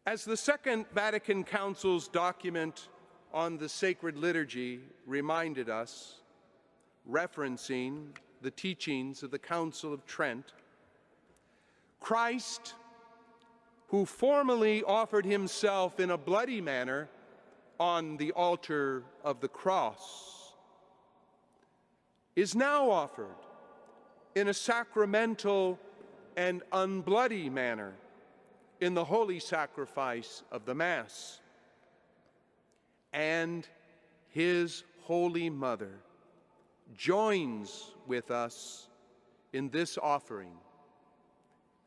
As the Second Vatican Council's document on the sacred liturgy reminded us, referencing the teachings of the Council of Trent, Christ, who formally offered himself in a bloody manner on the altar of the cross, is now offered in a sacramental and unbloody manner in the holy sacrifice of the Mass. And his Holy Mother joins with us in this offering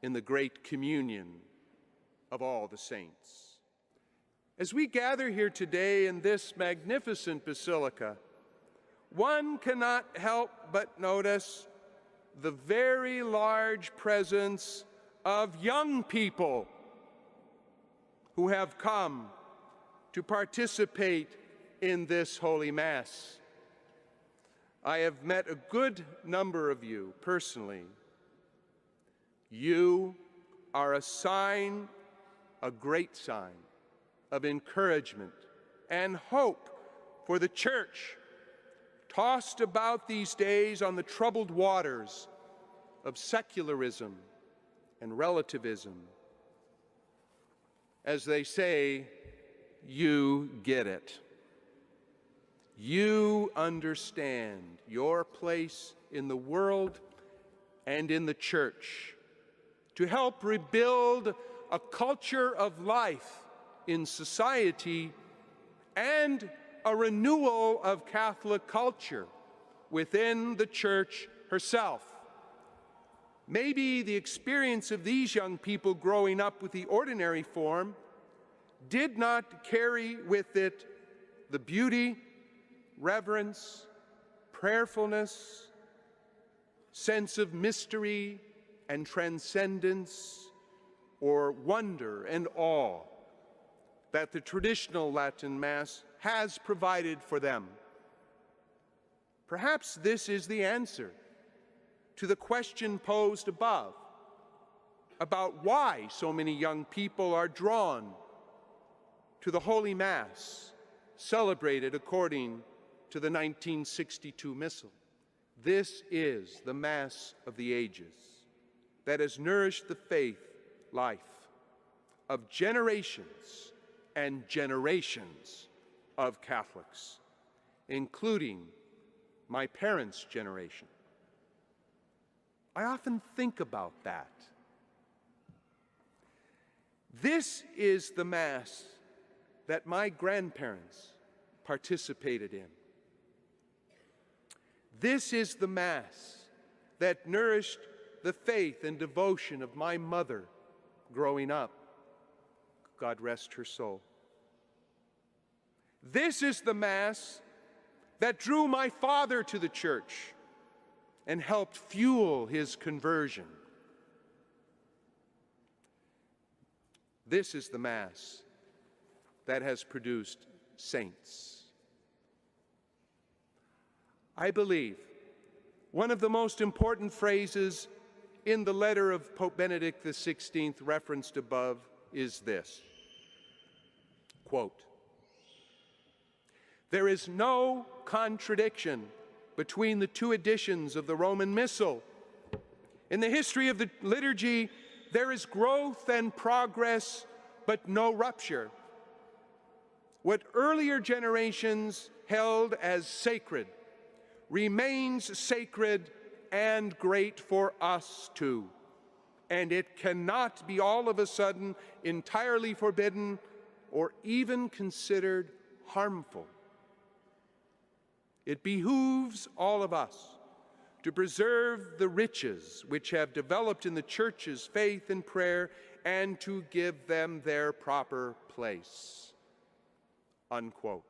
in the great communion of all the saints. As we gather here today in this magnificent basilica, one cannot help but notice the very large presence of young people who have come to participate in this Holy Mass. I have met a good number of you personally. You are a sign, a great sign, of encouragement and hope for the Church, tossed about these days on the troubled waters of secularism and relativism. As they say, you get it. You understand your place in the world and in the Church to help rebuild a culture of life in society and a renewal of Catholic culture within the Church herself. Maybe the experience of these young people growing up with the ordinary form did not carry with it the beauty, reverence, prayerfulness, sense of mystery and transcendence, or wonder and awe that the traditional Latin Mass has provided for them. Perhaps this is the answer to the question posed above about why so many young people are drawn to the Holy Mass celebrated according to the 1962 Missal. This is the Mass of the ages that has nourished the faith life of generations and generations of Catholics, including my parents' generation. I often think about that. This is the Mass that my grandparents participated in. This is the Mass that nourished the faith and devotion of my mother growing up. God rest her soul. This is the Mass that drew my father to the Church and helped fuel his conversion. This is the Mass that has produced saints. I believe one of the most important phrases in the letter of Pope Benedict XVI referenced above is this, quote, "There is no contradiction between the two editions of the Roman Missal. In the history of the liturgy, there is growth and progress, but no rupture. What earlier generations held as sacred remains sacred and great for us too, and it cannot be all of a sudden entirely forbidden or even considered harmful. It behooves all of us to preserve the riches which have developed in the Church's faith and prayer and to give them their proper place." Unquote.